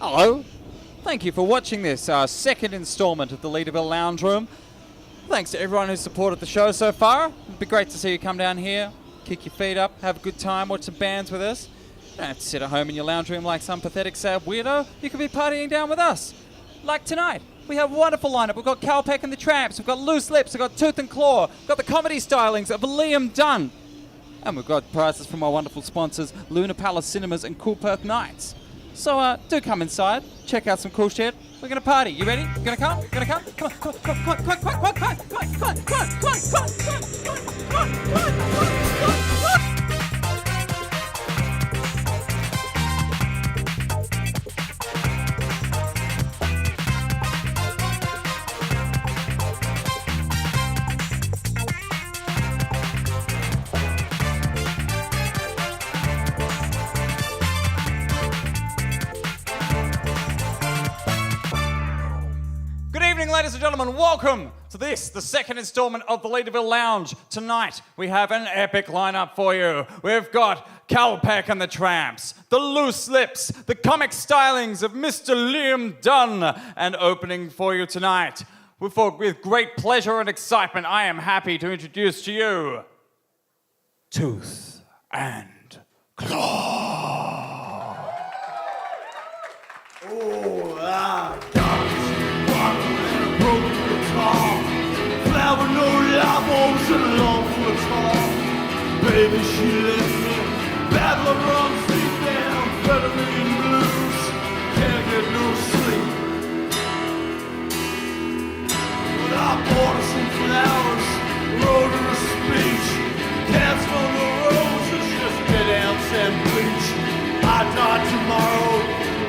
Hello. Thank you for watching this, our second installment of the Leederville Lounge Room. Thanks to everyone who's supported the show so far. It'd be great to see you come down here, kick your feet up, have a good time, watch some bands with us. You don't have to sit at home in your lounge room like some pathetic, sad weirdo. You could be partying down with us. Like tonight, we have a wonderful lineup. We've got Calpeck and the Tramps, we've got Loose Lips, we've got Tooth and Claw, we've got the comedy stylings of Liam Dunn. And we've got prizes from our wonderful sponsors, Luna Palace Cinemas and Cool Perth Nights. So do come inside, check out some cool shit. We're gonna party. You ready? You gonna come? You gonna come? Come on, come on, come on, come on, come on, come on, come on, come on, come on, come on, come on, come on, come on, come on, come on. Ladies and gentlemen, welcome to this, the second installment of the Leederville Lounge. Tonight, we have an epic lineup for you. We've got Calpeck and the Tramps, the Loose Lips, the comic stylings of Mr. Liam Dunn, and opening for you tonight, with great pleasure and excitement, I am happy to introduce to you Tooth and Claw. Oh, flower, no love, and love for a talk. Baby, she left me. Babylon runs deep down, amphetamine blues. Can't get no sleep. But I bought her some flowers, wrote her a speech. Cats for the roses, just get out and bleach. I die tomorrow,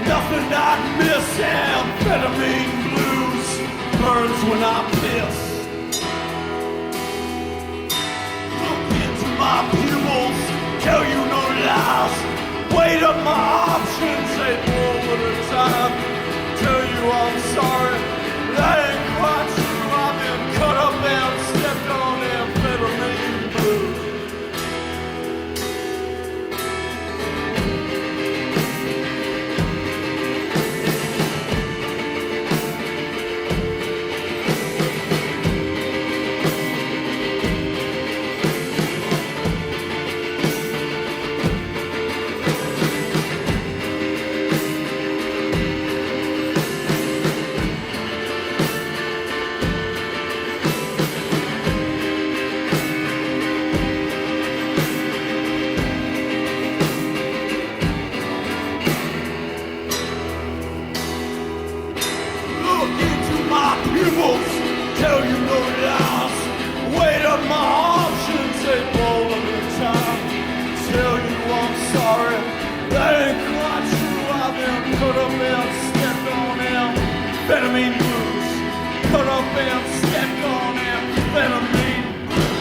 nothing I'd miss. Amphetamine blues burns when I piss. My pupils tell you no lies. Weighed up my options, ain't more at a time. Tell you I'm sorry, that ain't quite true. I've been cut up and stepped on amphetamine blue. Tell you no lies. Wait up my options, ain't all of the time. Tell you I'm sorry, that ain't quite true. I've been cut up and stepped on amphetamine blues. Cut up and stepped on amphetamine blues.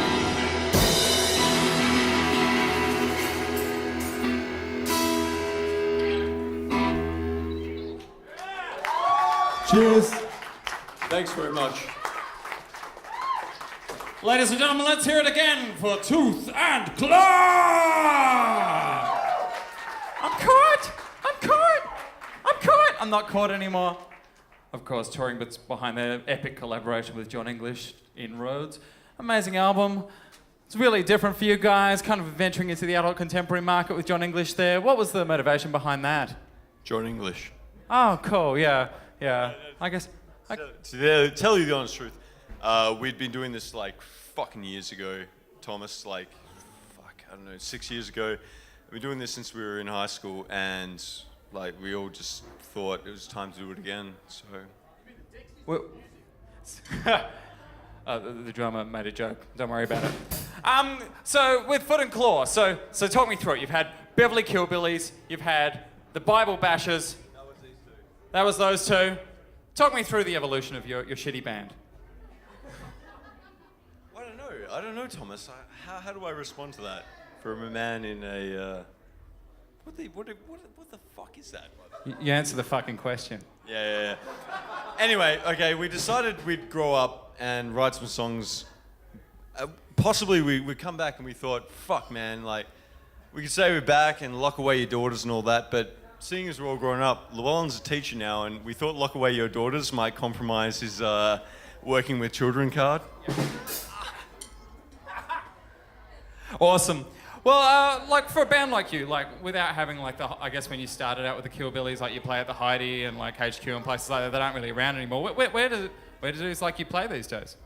Cheers. Thanks very much. Ladies and gentlemen, let's hear it again for Tooth and Claw! I'm caught! I'm caught! I'm caught! I'm not caught anymore. Of course, touring bits behind their epic collaboration with John English, Inroads. Amazing album. It's really different for you guys, kind of venturing into the adult contemporary market with John English there. What was the motivation behind that? John English. Oh, cool, yeah. I guess... To tell you the honest truth, we'd been doing this like fucking years ago, Thomas, like, I don't know, 6 years ago. We've been doing this since we were in high school, and like we all just thought it was time to do it again, so. Well, the drummer made a joke, don't worry about it. So with Foot and Claw, so talk me through it. You've had Beverly Killbillies, you've had the Bible Bashers. That was these two. That was those two. Talk me through the evolution of your shitty band. I don't know, Thomas. How do I respond to that from a man in a... What the fuck is that? You answer the fucking question. Yeah. Anyway, okay, we decided we'd grow up and write some songs. Possibly we'd come back and we thought, fuck, man, like, we could say we're back and lock away your daughters and all that, but seeing as we're all grown up, Llewellyn's a teacher now, and we thought Lock Away Your Daughters might compromise his working with children card. Awesome. Well, like for a band like you, like without having like I guess when you started out with the Killbillies, like you play at the Heidi and like HQ and places like that, that aren't really around anymore. Where do dudes like you play these days?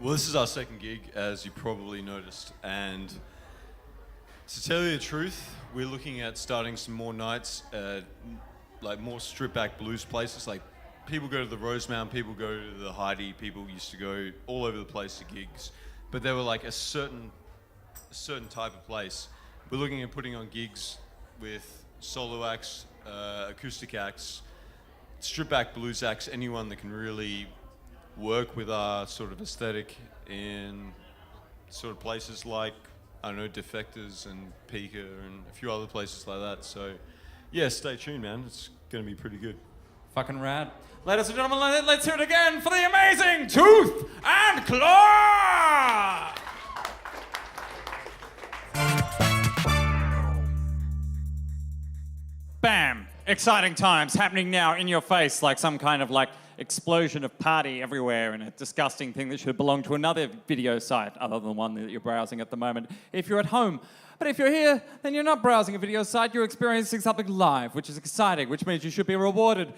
Well, this is our second gig, as you probably noticed, and to tell you the truth, we're looking at starting some more nights at like more stripped back blues places. Like people go to the Rosemount, people go to the Heidi, people used to go all over the place to gigs, but they were like a certain type of place. We're looking at putting on gigs with solo acts, acoustic acts, strip back blues acts, anyone that can really work with our sort of aesthetic in sort of places like, I don't know, Defectors and Pika and a few other places like that. So yeah, stay tuned, man. It's going to be pretty good. Fucking rad. Ladies and gentlemen, let's hear it again for the amazing Tooth and Claw! Bam! Exciting times happening now in your face, like some kind of like explosion of party everywhere and a disgusting thing that should belong to another video site other than the one that you're browsing at the moment if you're at home. But if you're here, then you're not browsing a video site, you're experiencing something live, which is exciting, which means you should be rewarded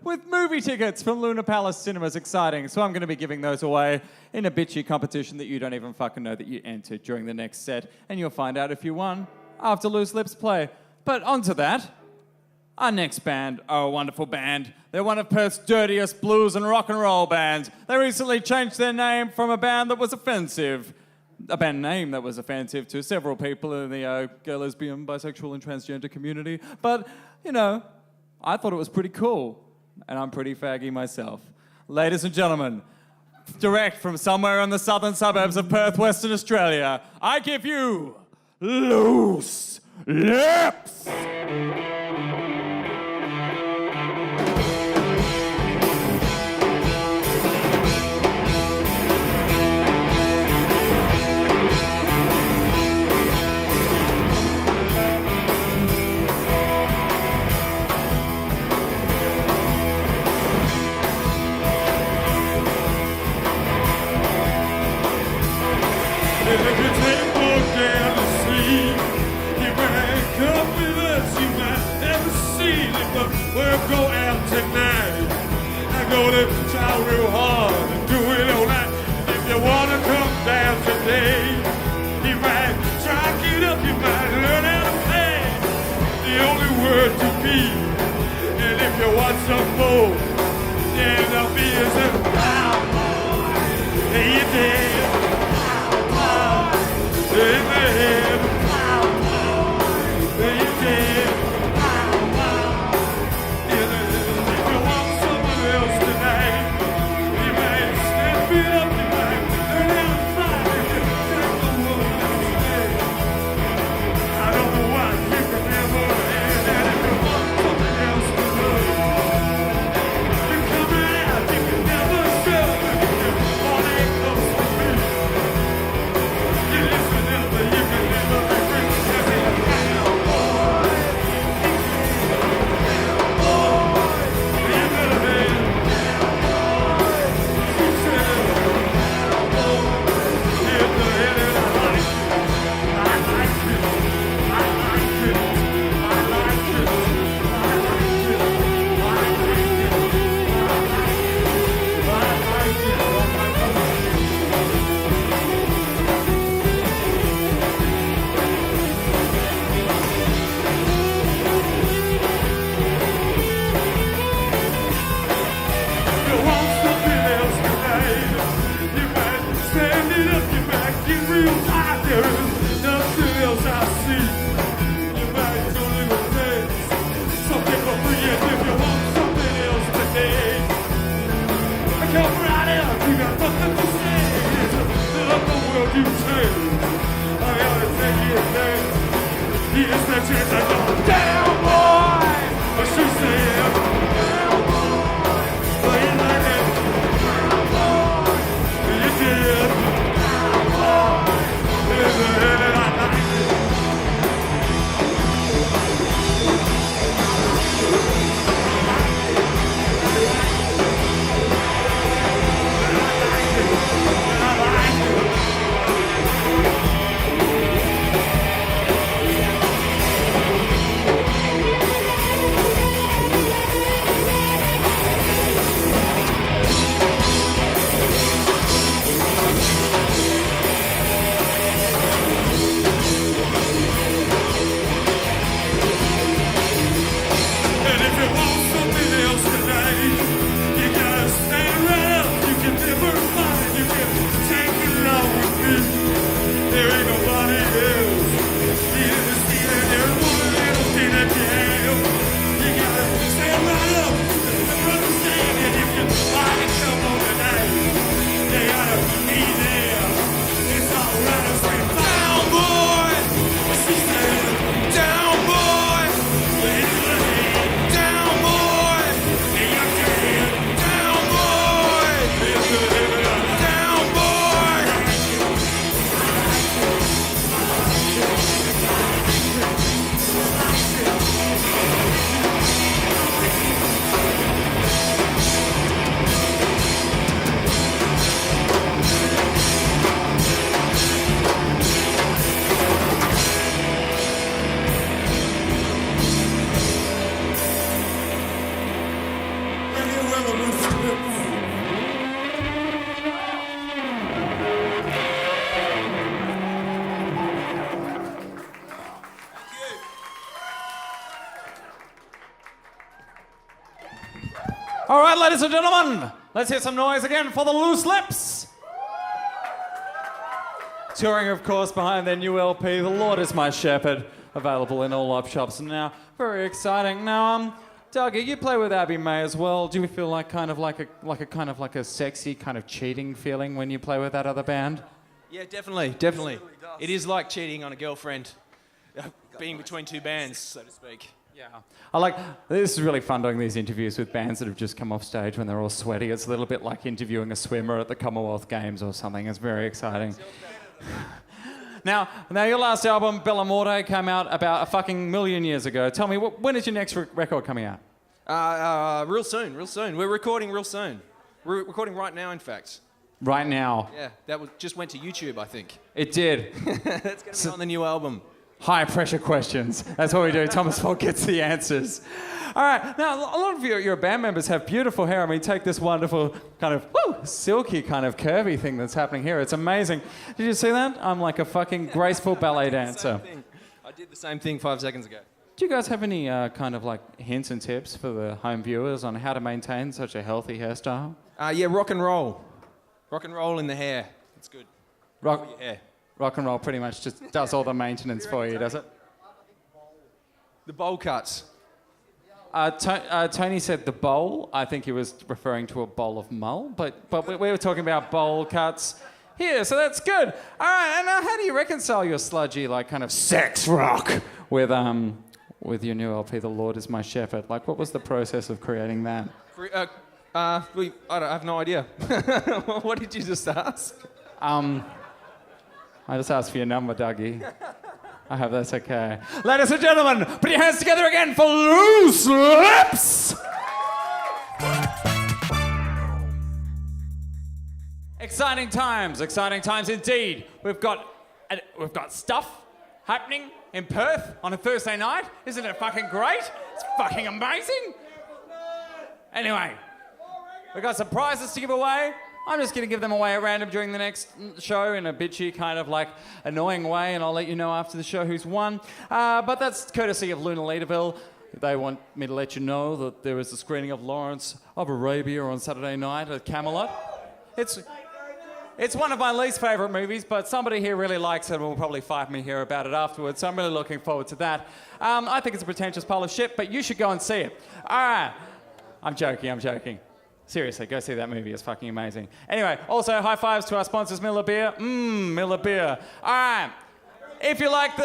with movie tickets from Luna Palace Cinemas. Exciting. So I'm going to be giving those away in a bitchy competition that you don't even fucking know that you entered during the next set, and you'll find out if you won after Loose Lips play. But onto that, our next band are a wonderful band. They're one of Perth's dirtiest blues and rock and roll bands. They recently changed their name from a band that was offensive, a band name that was offensive to several people in the gay, lesbian, bisexual and transgender community. But, you know, I thought it was pretty cool, and I'm pretty faggy myself. Ladies and gentlemen, direct from somewhere in the southern suburbs of Perth, Western Australia, I give you Loose Lips! We'll go out tonight. I'm gonna try real hard and do it all night. If you wanna come down today, you might try to get up, you might learn how to play the only word to be. And if you want some more, then there'll be a cowboy. Hey, you did. Cowboy. Hey, man. Cowboy. Hey, you did. All right, ladies and gentlemen, let's hear some noise again for the Loose Lips. Touring, of course, behind their new LP, The Lord Is My Shepherd, available in all op shops now. Very exciting. Now, Dougie, you play with Abby May as well. Do you feel like kind of like a sexy kind of cheating feeling when you play with that other band? Yeah, definitely. It is like cheating on a girlfriend, being between two bands, so to speak. Yeah. This is really fun doing these interviews with bands that have just come off stage when they're all sweaty. It's a little bit like interviewing a swimmer at the Commonwealth Games or something. It's very exciting. Now your last album, Bella Morte, came out about a fucking million years ago. Tell me, when is your next record coming out? Real soon. We're recording real soon. We're recording right now, in fact. Right now? Yeah, just went to YouTube, I think. It did. That's going to be on the new album. High pressure questions. That's what we do. Thomas Falk gets the answers. All right. Now, a lot of your band members have beautiful hair. I mean, take this wonderful kind of silky kind of curvy thing that's happening here. It's amazing. Did you see that? I'm like a fucking graceful ballet dancer. I did the same thing 5 seconds ago. Do you guys have any kind of like hints and tips for the home viewers on how to maintain such a healthy hairstyle? Yeah, rock and roll. Rock and roll in the hair. It's good. Rock your hair. Rock and roll pretty much just does all the maintenance for you, does it? The bowl cuts. Tony said the bowl. I think he was referring to a bowl of mull, but we were talking about bowl cuts here, so that's good. All right, and how do you reconcile your sludgy, like, kind of sex rock with your new LP, The Lord Is My Shepherd? Like, what was the process of creating that? I have no idea. What did you just ask? I just asked for your number, Dougie. I hope that's okay. Ladies and gentlemen, put your hands together again for Loose Lips! Exciting times indeed. We've got stuff happening in Perth on a Thursday night. Isn't it fucking great? It's fucking amazing. Anyway, we've got some prizes to give away. I'm just going to give them away at random during the next show in a bitchy kind of like annoying way, and I'll let you know after the show who's won. But that's courtesy of Luna Leederville. They want me to let you know that there is a screening of Lawrence of Arabia on Saturday night at Camelot. It's one of my least favourite movies, but somebody here really likes it and will probably fight me here about it afterwards, so I'm really looking forward to that. I think it's a pretentious pile of shit, but you should go and see it. All right. I'm joking. Seriously, go see that movie. It's fucking amazing. Anyway, also high fives to our sponsors, Miller Beer. Miller Beer. All right. If you like the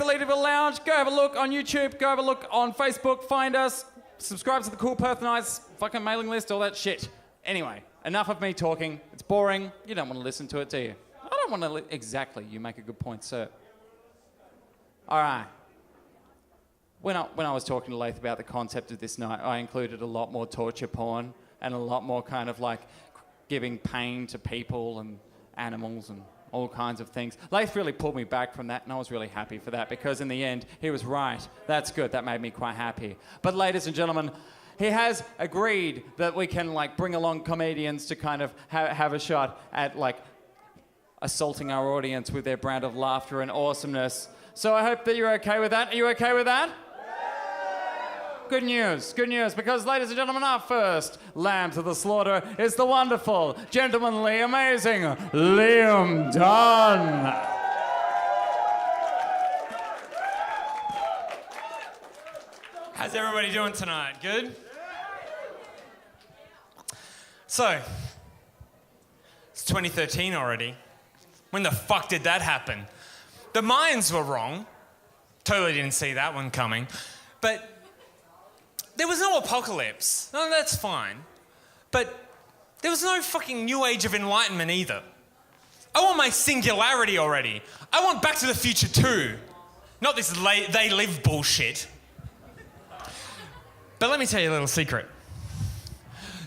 Leederville Lounge, go have a look on YouTube. Go have a look on Facebook. Find us. Subscribe to the Cool Perth Nights fucking mailing list. All that shit. Anyway, enough of me talking. It's boring. You don't want to listen to it, do you? I don't want to. Exactly. You make a good point, sir. All right. When I was talking to Lath about the concept of this night, I included a lot more torture porn and a lot more kind of like giving pain to people and animals and all kinds of things. Lath really pulled me back from that, and I was really happy for that, because in the end, he was right. That's good. That made me quite happy. But ladies and gentlemen, he has agreed that we can like bring along comedians to kind of have a shot at like assaulting our audience with their brand of laughter and awesomeness. So I hope that you're okay with that. Are you okay with that? Good news, because ladies and gentlemen, our first lamb to the slaughter is the wonderful, gentlemanly, amazing Liam Dunn. How's everybody doing tonight? Good? So, it's 2013 already. When the fuck did that happen? The Mayans were wrong. Totally didn't see that one coming. But there was no apocalypse. No, that's fine. But there was no fucking new age of enlightenment either. I want my singularity already. I want Back to the Future 2. Not this they live bullshit. But let me tell you a little secret.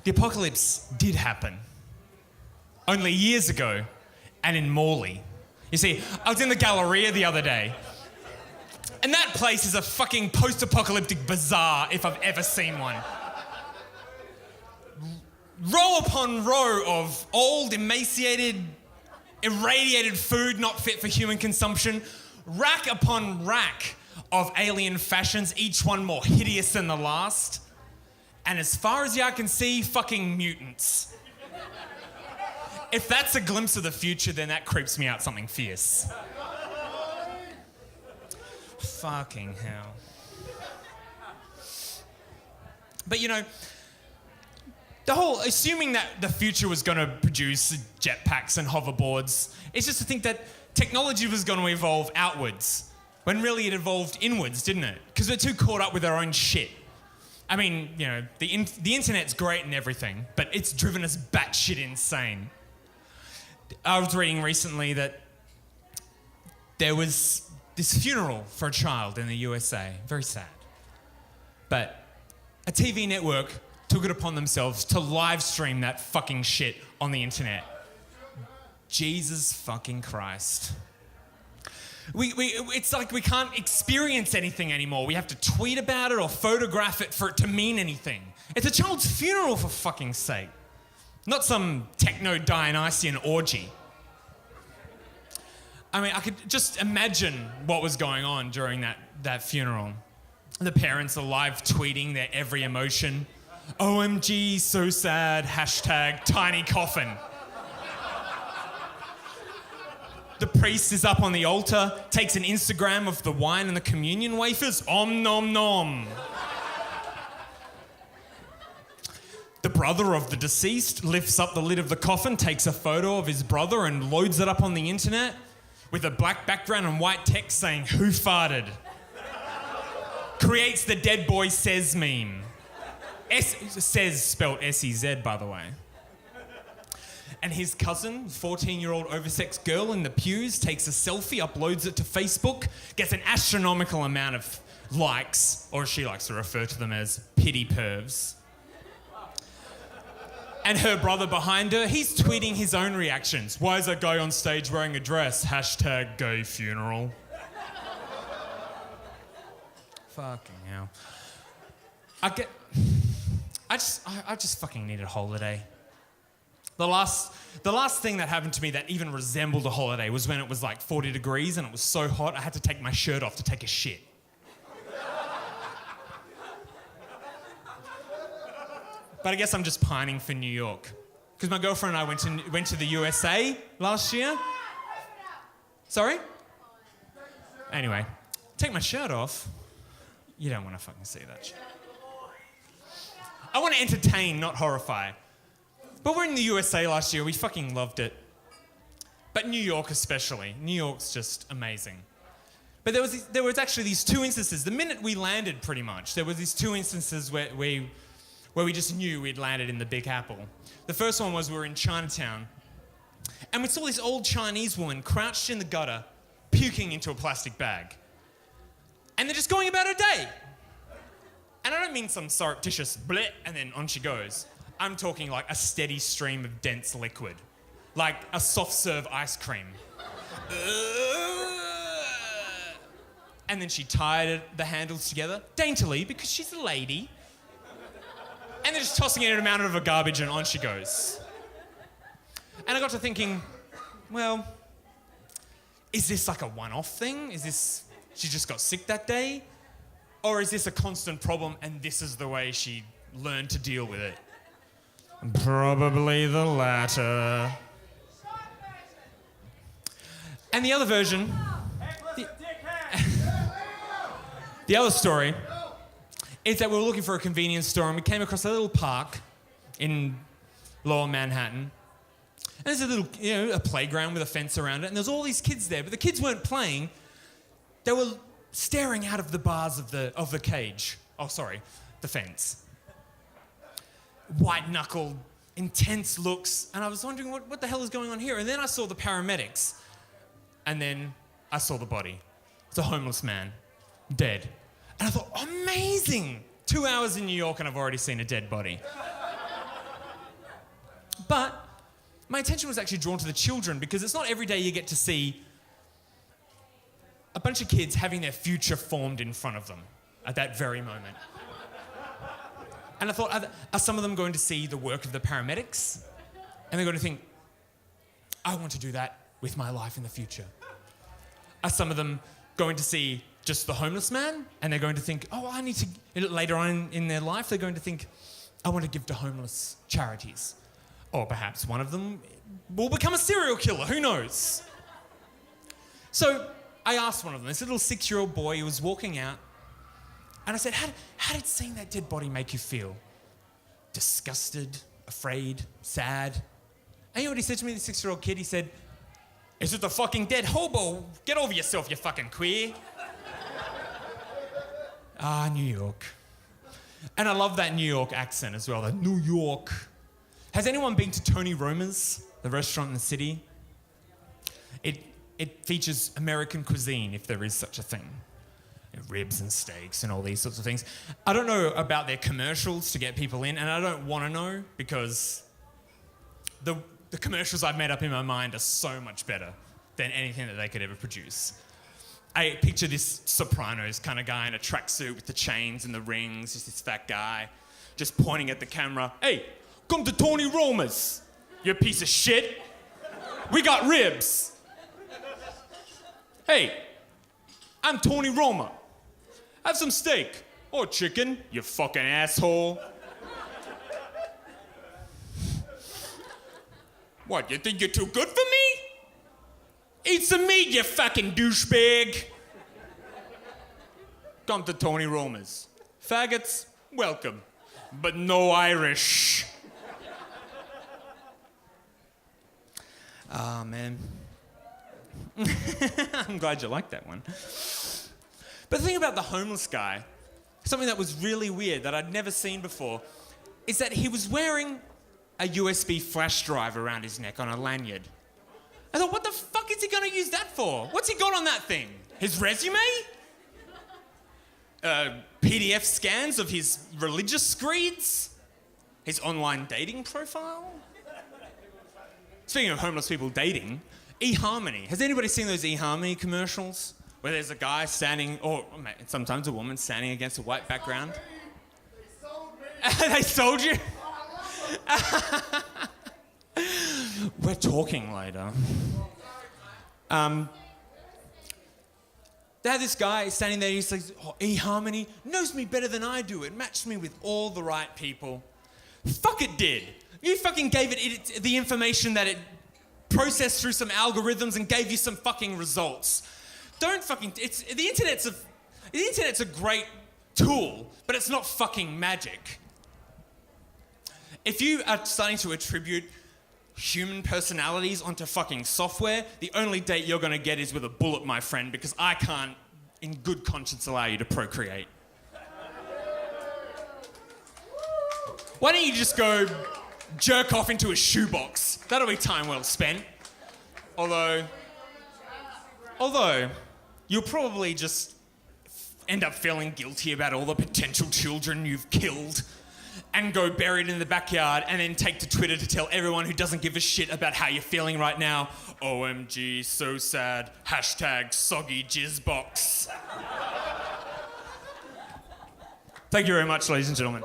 The apocalypse did happen. Only years ago, and in Morley. You see, I was in the Galleria the other day, and that place is a fucking post-apocalyptic bazaar if I've ever seen one. Row upon row of old, emaciated, irradiated food not fit for human consumption. Rack upon rack of alien fashions, each one more hideous than the last. And as far as the eye can see, fucking mutants. If that's a glimpse of the future, then that creeps me out something fierce. Fucking hell. But you know, the whole assuming that the future was going to produce jetpacks and hoverboards, it's just to think that technology was going to evolve outwards, when really it evolved inwards, didn't it? Because we're too caught up with our own shit. I mean, you know, the internet's great and everything, but it's driven us batshit insane. I was reading recently that there was this funeral for a child in the USA. Very sad. But a TV network took it upon themselves to live stream that fucking shit on the internet. Jesus fucking Christ. It's like we can't experience anything anymore. We have to tweet about it or photograph it for it to mean anything. It's a child's funeral, for fucking sake. Not some techno-Dionysian orgy. I mean, I could just imagine what was going on during that funeral. The parents are live tweeting their every emotion. OMG, so sad, hashtag tiny coffin. The priest is up on the altar, takes an Instagram of the wine and the communion wafers. Om nom nom. The brother of the deceased lifts up the lid of the coffin, takes a photo of his brother and loads it up on the internet with a black background and white text saying, "Who farted?" Creates the dead boy says meme. Says spelled S-E-Z, by the way. And his cousin, 14-year-old oversexed girl in the pews, takes a selfie, uploads it to Facebook, gets an astronomical amount of likes, or as she likes to refer to them as pity pervs. And her brother behind her, he's tweeting his own reactions. Why is that guy on stage wearing a dress? Hashtag gay funeral. Fucking hell. I just fucking need a holiday. The last thing that happened to me that even resembled a holiday was when it was like 40 degrees and it was so hot I had to take my shirt off to take a shit. But I guess I'm just pining for New York. Because my girlfriend and I went to the USA last year. Sorry? Anyway, take my shirt off. You don't want to fucking see that shit. I want to entertain, not horrify. But we're in the USA last year. We fucking loved it. But New York especially. New York's just amazing. But there was actually these two instances. The minute we landed, pretty much, there were these two instances where we just knew we'd landed in the Big Apple. The first one was we were in Chinatown. And we saw this old Chinese woman crouched in the gutter, puking into a plastic bag. And they're just going about her day. And I don't mean some surreptitious bleh, and then on she goes. I'm talking like a steady stream of dense liquid. Like a soft serve ice cream. And then she tied the handles together, daintily, because she's a lady. And they're just tossing it in a mountain of a garbage and on she goes. And I got to thinking, well, is this like a one-off thing? Is this, she just got sick that day? Or is this a constant problem and this is the way she learned to deal with it? Probably the latter. And the other version, the other story, is that we were looking for a convenience store and we came across a little park in Lower Manhattan. And there's a little, a playground with a fence around it, and there's all these kids there, but the kids weren't playing. They were staring out of the bars of the cage. Oh, sorry, the fence. White-knuckled, intense looks, and I was wondering what the hell is going on here? And then I saw the paramedics, and then I saw the body. It's a homeless man, dead. And I thought, amazing! 2 hours in New York and I've already seen a dead body. But my attention was actually drawn to the children because it's not every day you get to see a bunch of kids having their future formed in front of them at that very moment. And I thought, are some of them going to see the work of the paramedics? And they're going to think, I want to do that with my life in the future. Are some of them going to see just the homeless man? And they're going to think, oh, I need to, later on in their life, they're going to think, I want to give to homeless charities. Or perhaps one of them will become a serial killer, who knows? So I asked one of them, this little 6-year-old boy who was walking out, and I said, how did seeing that dead body make you feel? Disgusted, afraid, sad? And you know what he said to me, the 6-year-old kid? He said, is it the fucking dead hobo? Get over yourself, you fucking queer. New York. And I love that New York accent as well, the New York. Has anyone been to Tony Roma's, the restaurant in the city? It features American cuisine, if there is such a thing. Ribs and steaks and all these sorts of things. I don't know about their commercials to get people in, and I don't want to know because the commercials I've made up in my mind are so much better than anything that they could ever produce. I picture this Sopranos kind of guy in a tracksuit with the chains and the rings, just this fat guy, just pointing at the camera. Hey, come to Tony Roma's, you piece of shit. We got ribs. Hey, I'm Tony Roma. Have some steak or chicken, you fucking asshole. What, you think you're too good for me? Eat some meat, you fucking douchebag. Come to Tony Roma's. Faggots, welcome, but no Irish. Ah, man. I'm glad you liked that one. But the thing about the homeless guy, something that was really weird that I'd never seen before, is that he was wearing a USB flash drive around his neck on a lanyard. I thought, what the fuck is he going to use that for? What's he got on that thing? His resume? PDF scans of his religious screeds? His online dating profile? Speaking of homeless people dating, eHarmony. Has anybody seen those eHarmony commercials? Where there's a guy standing, or sometimes a woman standing against a white background. They sold you? We're talking later. They had this guy standing there, he's like, oh, eHarmony knows me better than I do. It matched me with all the right people. Fuck, it did. You fucking gave it the information that it processed through some algorithms and gave you some fucking results. Don't fucking... The internet's a great tool, but it's not fucking magic. If you are starting to attribute human personalities onto fucking software, the only date you're going to get is with a bullet, my friend, because I can't, in good conscience, allow you to procreate. Why don't you just go jerk off into a shoebox? That'll be time well spent. Although, you'll probably just end up feeling guilty about all the potential children you've killed and go buried in the backyard and then take to Twitter to tell everyone who doesn't give a shit about how you're feeling right now, OMG, so sad, hashtag soggy jizzbox. Thank you very much, ladies and gentlemen.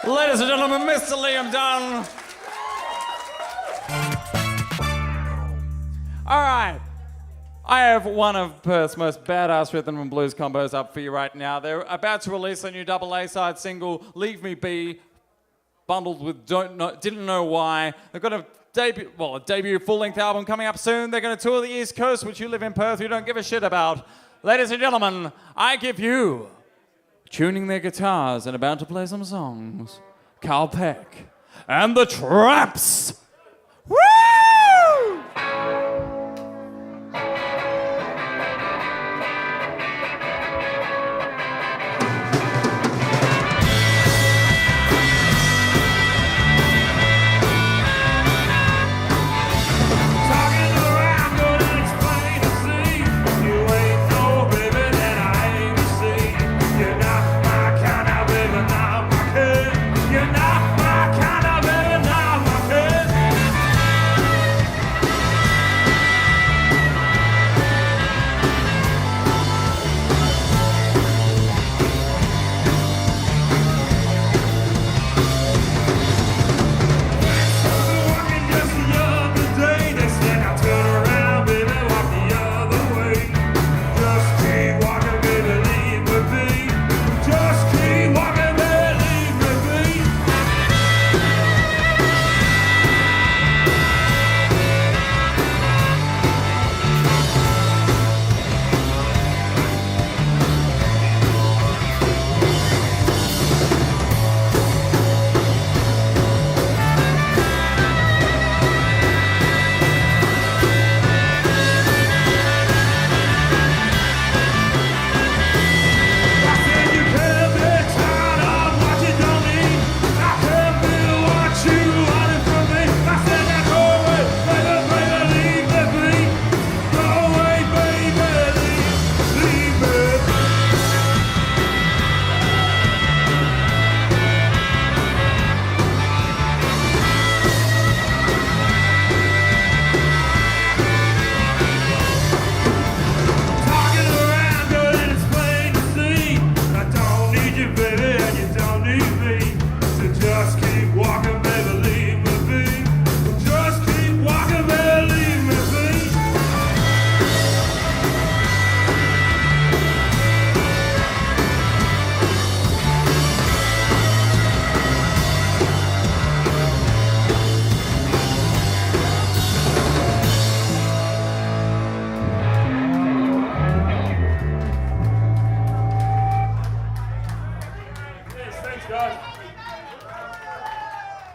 Ladies and gentlemen, Mr. Liam Dunn. All right. I have one of Perth's most badass rhythm and blues combos up for you right now. They're about to release a new double A-side single, Leave Me Be, bundled with Didn't Know Why. They've got a debut full-length album coming up soon. They're going to tour the East Coast, which you live in Perth, you don't give a shit about. Ladies and gentlemen, I give you tuning their guitars and about to play some songs. Carl Peck and the Tramps. Woo!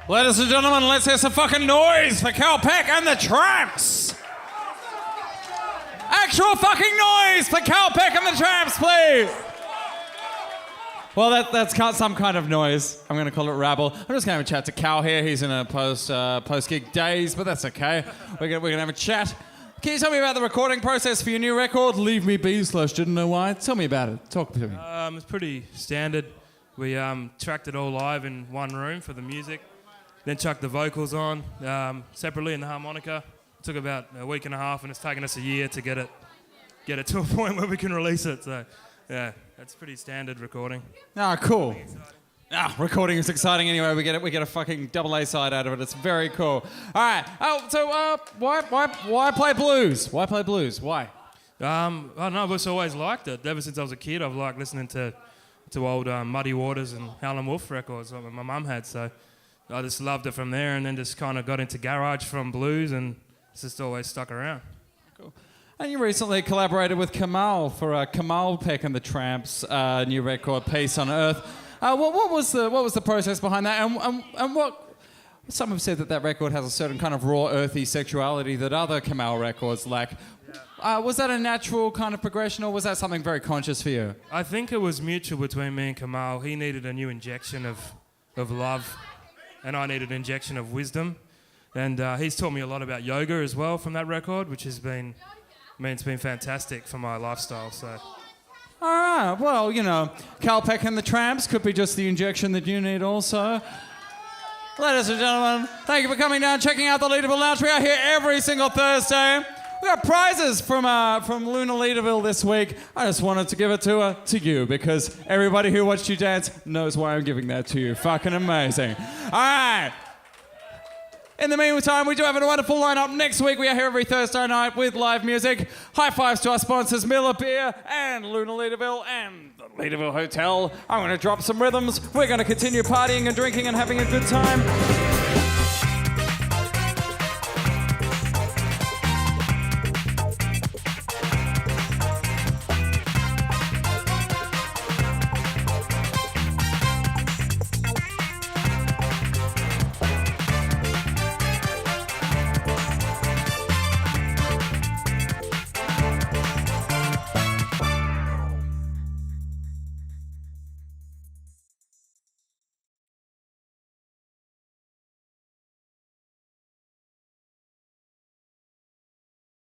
Ladies and gentlemen, let's hear some fucking noise for Carl Peck and the Tramps. Actual fucking noise for Carl Peck and the Tramps, please. Well, that's some kind of noise. I'm going to call it rabble. I'm just going to have a chat to Cal here. He's in a post-gig daze, but that's okay. We're going to have a chat. Can you tell me about the recording process for your new record, Leave Me Be / Didn't Know Why? Tell me about it. Talk to me. It's pretty standard. We tracked it all live in one room for the music. Then chucked the vocals on separately and the harmonica. It took about a week and a half, and it's taken us a year to get it to a point where we can release it. So, yeah, that's pretty standard recording. Ah, cool. Recording is exciting anyway. We get a fucking double A side out of it. It's very cool. All right. Why play blues? Why play blues? Why? I don't know. I've just always liked it. Ever since I was a kid, I've liked listening to old Muddy Waters and Howlin' Wolf records that my mum had. So I just loved it from there, and then just kind of got into garage from blues, and it's just always stuck around. Cool. And you recently collaborated with Kamal for Kamal Peck and the Tramps' new record, Peace on Earth. What was the process behind that, and what? Some have said that record has a certain kind of raw, earthy sexuality that other Kamal records lack. Was that a natural kind of progression, or was that something very conscious for you? I think it was mutual between me and Kamal. He needed a new injection of love, and I needed an injection of wisdom. And he's taught me a lot about yoga as well from that record, which has been, it's been fantastic for my lifestyle. So. All right, well, you know, Carl Peck and the Tramps could be just the injection that you need also. Ladies and gentlemen, thank you for coming down, checking out the Leederville Lounge. We are here every single Thursday. We got prizes from Luna Leederville this week. I just wanted to give it to you because everybody who watched you dance knows why I'm giving that to you. Fucking amazing. All right. In the meantime, we do have a wonderful lineup. Next week, we are here every Thursday night with live music. High fives to our sponsors, Miller Beer and Luna Leederville and the Leederville Hotel. I'm going to drop some rhythms. We're going to continue partying and drinking and having a good time.